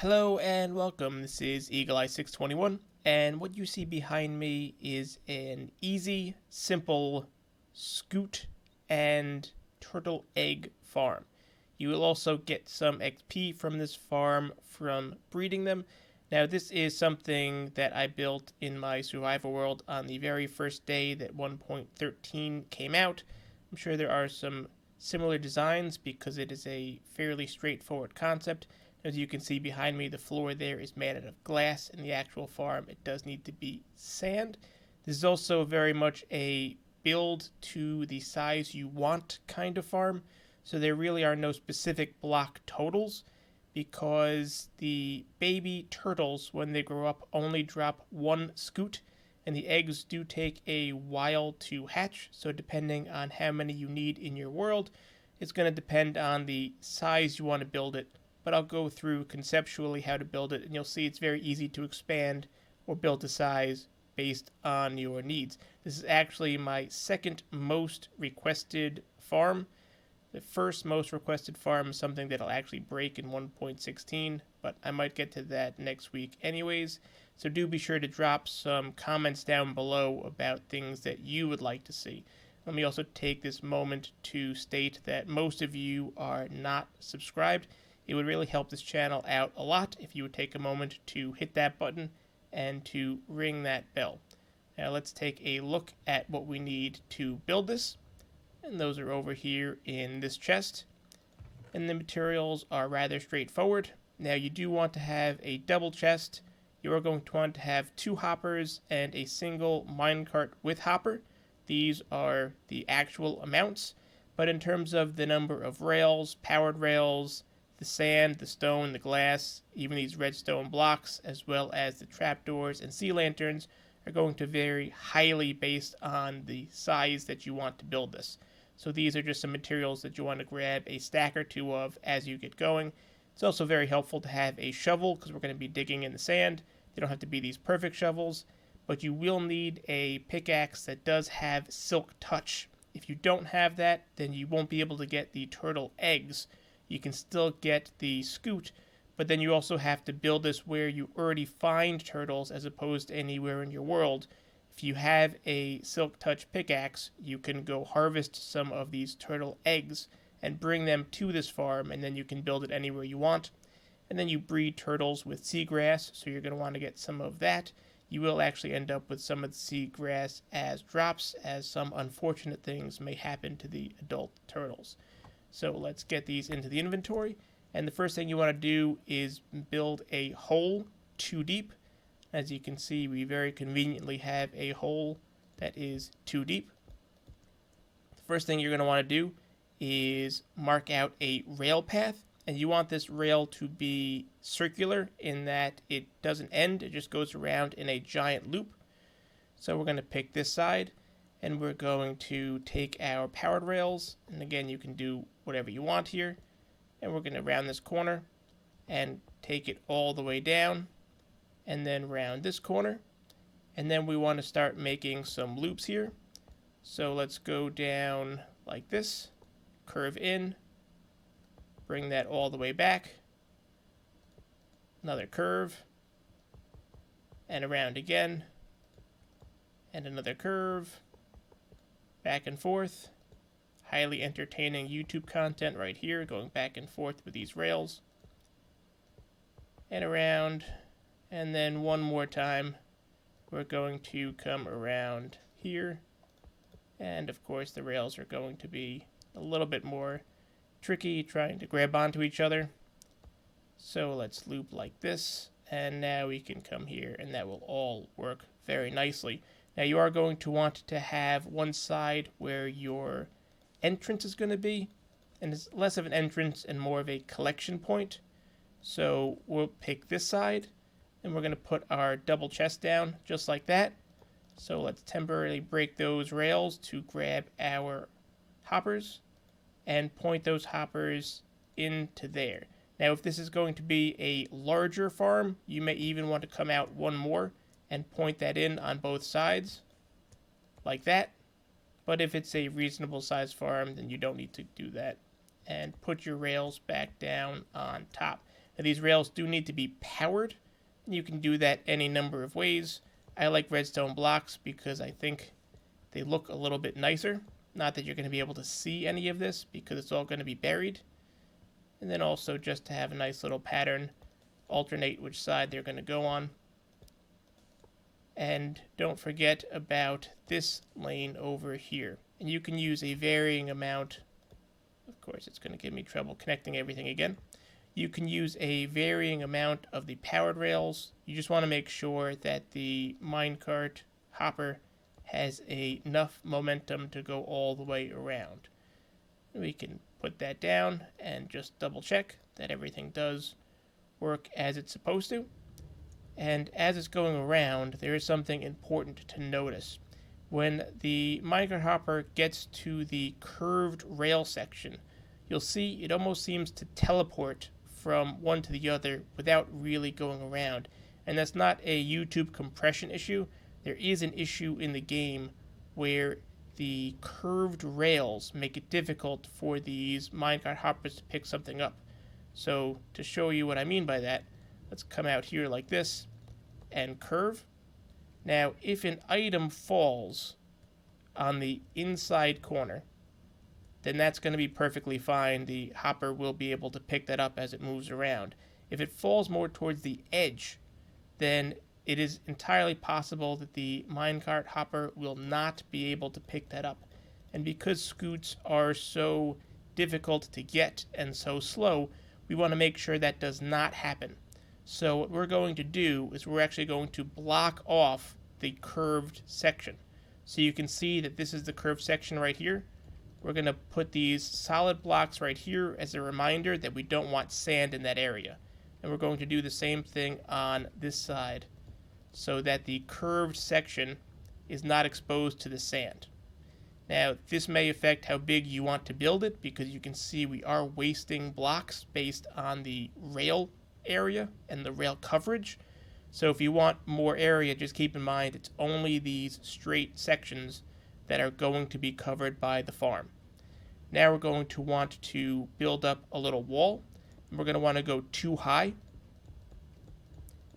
Hello and welcome. This is Eagle Eye 621, and what you see behind me is an easy, simple scute and turtle egg farm. You will also get some XP from this farm from breeding them. Now, this is something that I built in my survival world on the very first day that 1.13 came out. I'm sure there are some similar designs because it is a fairly straightforward concept. As you can see behind me, the floor there is made out of glass. In the actual farm, it does need to be sand. This is also very much a build to the size you want kind of farm. So there really are no specific block totals because the baby turtles, when they grow up, only drop one scute, and the eggs do take a while to hatch. So depending on how many you need in your world, it's going to depend on the size you want to build it, but I'll go through conceptually how to build it, and you'll see it's very easy to expand or build to size based on your needs. This is actually my second most requested farm. The first most requested farm is something that'll actually break in 1.16, but I might get to that next week anyways. So do be sure to drop some comments down below about things that you would like to see. Let me also take this moment to state that most of you are not subscribed. It would really help this channel out a lot if you would take a moment to hit that button and to ring that bell. Now let's take a look at what we need to build this. And those are over here in this chest. And the materials are rather straightforward. Now you do want to have a double chest. You are going to want to have 2 hoppers and a single minecart with hopper. These are the actual amounts. But in terms of the number of rails, powered rails, the sand, the stone, the glass, even these redstone blocks, as well as the trapdoors and sea lanterns, are going to vary highly based on the size that you want to build this. So these are just some materials that you want to grab a stack or 2 of as you get going. It's also very helpful to have a shovel because we're going to be digging in the sand. They don't have to be these perfect shovels, but you will need a pickaxe that does have silk touch. If you don't have that, then you won't be able to get the turtle eggs. You can still get the scute, but then you also have to build this where you already find turtles as opposed to anywhere in your world. If you have a silk touch pickaxe, you can go harvest some of these turtle eggs and bring them to this farm, and then you can build it anywhere you want. And then you breed turtles with seagrass, so you're going to want to get some of that. You will actually end up with some of the seagrass as drops, as some unfortunate things may happen to the adult turtles. So let's get these into the inventory. And the first thing you want to do is build a hole 2 deep. As you can see, we very conveniently have a hole that is 2 deep. The first thing you're going to want to do is mark out a rail path. And you want this rail to be circular in that it doesn't end. It just goes around in a giant loop. So we're going to pick this side. And we're going to take our powered rails, and again you can do whatever you want here, and we're going to round this corner and take it all the way down, and then round this corner, and then we want to start making some loops here. So let's go down like this, curve in, bring that all the way back, another curve, and around again, and another curve, back and forth. Highly entertaining YouTube content right here, going back and forth with these rails. And around. And then one more time, we're going to come around here. And of course, the rails are going to be a little bit more tricky, trying to grab onto each other. So let's loop like this. And now we can come here, and that will all work very nicely. Now you are going to want to have one side where your entrance is going to be, and it's less of an entrance and more of a collection point. So we'll pick this side, and we're going to put our double chest down just like that. So let's temporarily break those rails to grab our hoppers and point those hoppers into there. Now if this is going to be a larger farm, you may even want to come out one more and point that in on both sides, like that. But if it's a reasonable sized farm, then you don't need to do that. And put your rails back down on top. Now, these rails do need to be powered. You can do that any number of ways. I like redstone blocks because I think they look a little bit nicer. Not that you're going to be able to see any of this because it's all going to be buried. And then also just to have a nice little pattern, alternate which side they're going to go on. And don't forget about this lane over here. And you can use a varying amount. Of course, it's going to give me trouble connecting everything again. You can use a varying amount of the powered rails. You just want to make sure that the minecart hopper has enough momentum to go all the way around. We can put that down and just double check that everything does work as it's supposed to. And as it's going around, there is something important to notice. When the minecart hopper gets to the curved rail section, you'll see it almost seems to teleport from one to the other without really going around. And that's not a YouTube compression issue. There is an issue in the game where the curved rails make it difficult for these minecart hoppers to pick something up. So to show you what I mean by that, let's come out here like this and curve. Now, if an item falls on the inside corner, then that's going to be perfectly fine. The hopper will be able to pick that up as it moves around. If it falls more towards the edge, then it is entirely possible that the minecart hopper will not be able to pick that up. And because scoots are so difficult to get and so slow, we want to make sure that does not happen. So what we're going to do is we're actually going to block off the curved section. So you can see that this is the curved section right here. We're going to put these solid blocks right here as a reminder that we don't want sand in that area. And we're going to do the same thing on this side so that the curved section is not exposed to the sand. Now, this may affect how big you want to build it because you can see we are wasting blocks based on the rail area and the rail coverage. So if you want more area, just keep in mind it's only these straight sections that are going to be covered by the farm. Now we're going to want to build up a little wall. We're going to want to go too high.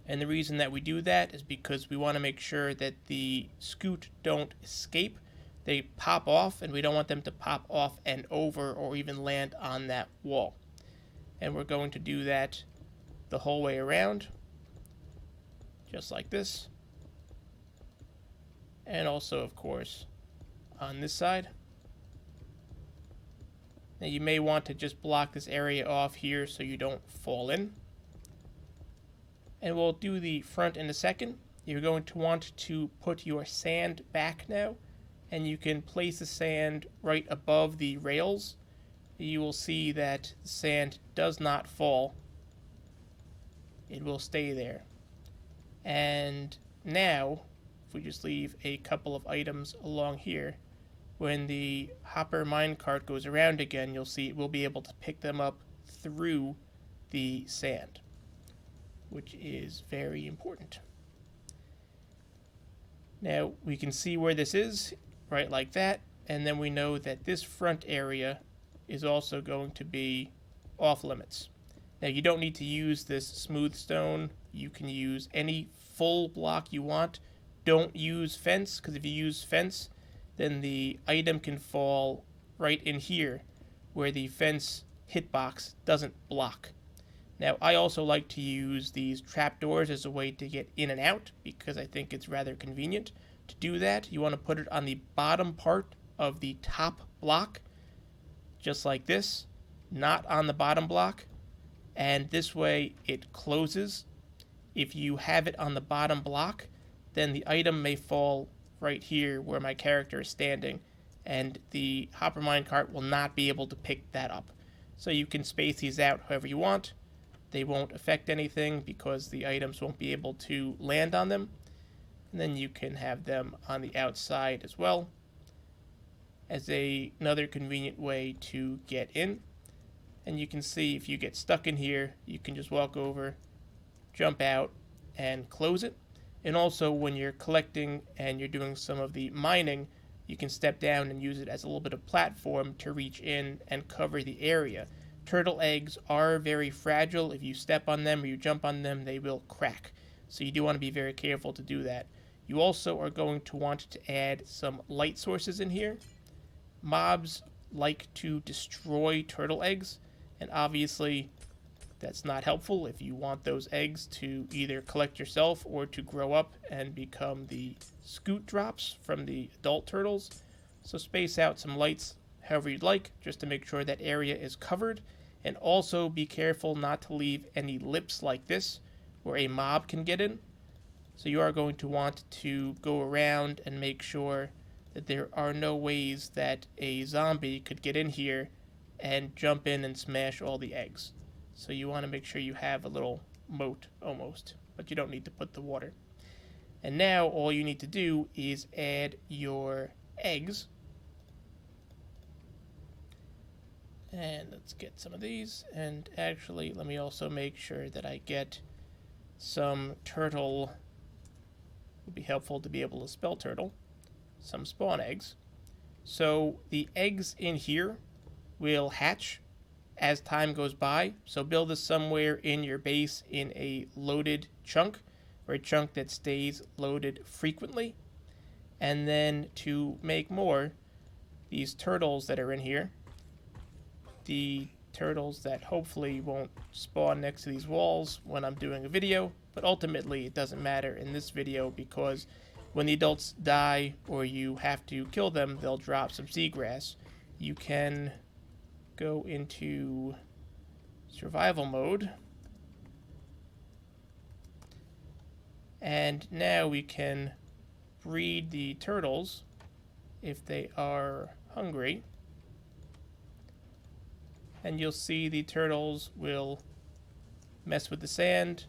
And the reason that we do that is because we want to make sure that the scute don't escape. They pop off, and we don't want them to pop off and over or even land on that wall. And we're going to do that the whole way around, just like this. And also, of course, on this side. Now you may want to just block this area off here so you don't fall in. And we'll do the front in a second. You're going to want to put your sand back now, and you can place the sand right above the rails. You will see that the sand does not fall. It will stay there. And now, if we just leave a couple of items along here, when the hopper minecart goes around again, you'll see it will be able to pick them up through the sand, which is very important. Now we can see where this is, right like that, and then we know that this front area is also going to be off limits. Now you don't need to use this smooth stone. You can use any full block you want. Don't use fence, because if you use fence, then the item can fall right in here where the fence hitbox doesn't block. Now, I also like to use these trapdoors as a way to get in and out because I think it's rather convenient. To do that, you want to put it on the bottom part of the top block, just like this, not on the bottom block, and this way it closes. If you have it on the bottom block, then the item may fall right here where my character is standing, and the hopper minecart will not be able to pick that up. So you can space these out however you want. They won't affect anything because the items won't be able to land on them. And then you can have them on the outside as well as another convenient way to get in. And you can see if you get stuck in here, you can just walk over, jump out, and close it. And also when you're collecting and you're doing some of the mining, you can step down and use it as a little bit of platform to reach in and cover the area. turtle eggs are very fragile. If you step on them or you jump on them, they will crack. So you do want to be very careful to do that. You also are going to want to add some light sources in here. Mobs like to destroy turtle eggs, and obviously that's not helpful if you want those eggs to either collect yourself or to grow up and become the scute drops from the adult turtles. So space out some lights however you'd like, just to make sure that area is covered. And also be careful not to leave any lips like this where a mob can get in. So you are going to want to go around and make sure that there are no ways that a zombie could get in here and jump in and smash all the eggs. So you want to make sure you have a little moat almost, but you don't need to put the water. And now all you need to do is add your eggs. And let's get some of these. And actually, let me also make sure that I get some turtle. It would be helpful to be able to spell turtle. Some spawn eggs. So the eggs in here will hatch as time goes by. So build this somewhere in your base in a loaded chunk, or a chunk that stays loaded frequently. And then to make more, these turtles that are in here, the turtles that hopefully won't spawn next to these walls when I'm doing a video, but ultimately it doesn't matter in this video because when the adults die or you have to kill them, they'll drop some seagrass. You can go into survival mode, and now we can breed the turtles if they are hungry, and you'll see the turtles will mess with the sand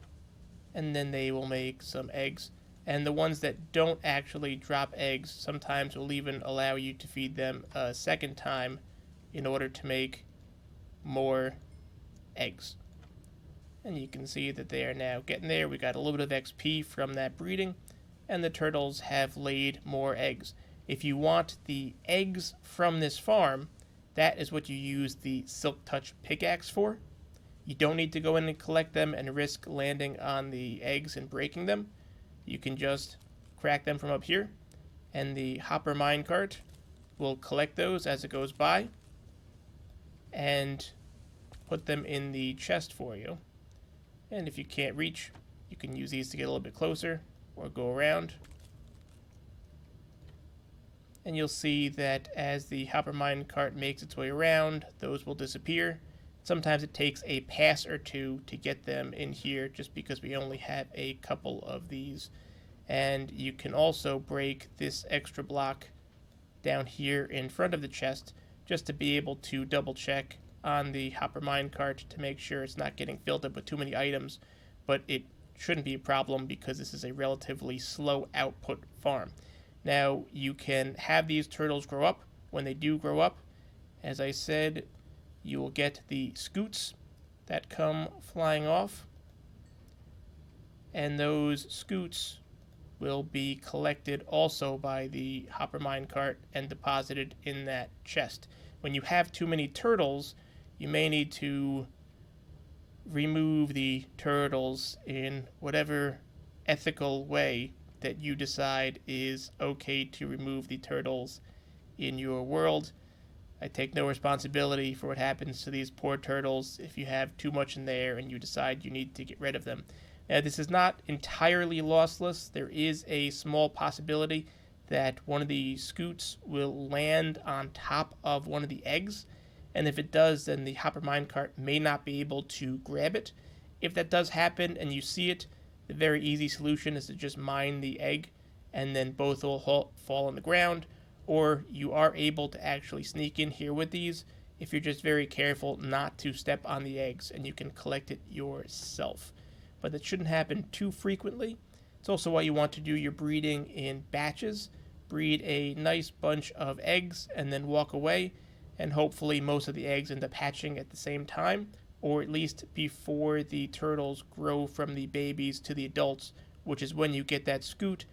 and then they will make some eggs. And the ones that don't actually drop eggs sometimes will even allow you to feed them a second time in order to make more eggs. And you can see that they are now getting there. We got a little bit of XP from that breeding, and the turtles have laid more eggs. If you want the eggs from this farm, that is what you use the Silk Touch pickaxe for. You don't need to go in and collect them and risk landing on the eggs and breaking them. You can just crack them from up here, and the hopper minecart will collect those as it goes by and put them in the chest for you. And if you can't reach, you can use these to get a little bit closer or go around. And you'll see that as the hopper minecart makes its way around, those will disappear. Sometimes it takes a pass or two to get them in here just because we only have a couple of these. And you can also break this extra block down here in front of the chest just to be able to double check on the hopper minecart to make sure it's not getting filled up with too many items. But it shouldn't be a problem because this is a relatively slow output farm. Now you can have these turtles grow up. When they do grow up, as I said, you will get the scutes that come flying off, and those scutes will be collected also by the hopper minecart and deposited in that chest. When you have too many turtles, you may need to remove the turtles in whatever ethical way that you decide is okay to remove the turtles in your world. I take no responsibility for what happens to these poor turtles if you have too much in there and you decide you need to get rid of them. Now, this is not entirely lossless. There is a small possibility that one of the scutes will land on top of one of the eggs, and if it does, then the hopper minecart may not be able to grab it. If that does happen and you see it, the very easy solution is to just mine the egg, and then both will fall on the ground, or you are able to actually sneak in here with these if you're just very careful not to step on the eggs, and you can collect it yourself. But that shouldn't happen too frequently. It's also why you want to do your breeding in batches. Breed a nice bunch of eggs and then walk away, and hopefully most of the eggs end up hatching at the same time, or at least before the turtles grow from the babies to the adults, which is when you get that scute,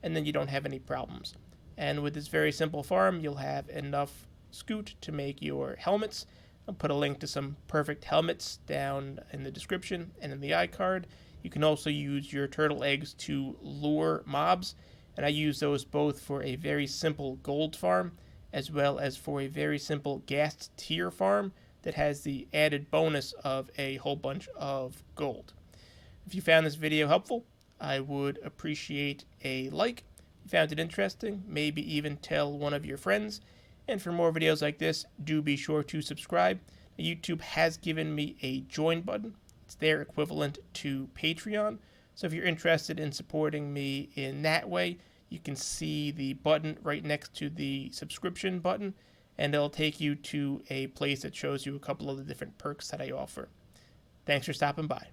and then you don't have any problems. And with this very simple farm, you'll have enough scute to make your helmets. I'll put a link to some perfect helmets down in the description and in the iCard. You can also use your turtle eggs to lure mobs, and I use those both for a very simple gold farm as well as for a very simple ghast tier farm that has the added bonus of a whole bunch of gold. If you found this video helpful, I would appreciate a like. If you found it interesting, maybe even tell one of your friends. And for more videos like this, do be sure to subscribe. YouTube has given me a join button. It's their equivalent to Patreon. So if you're interested in supporting me in that way, you can see the button right next to the subscription button, and it'll take you to a place that shows you a couple of the different perks that I offer. Thanks for stopping by.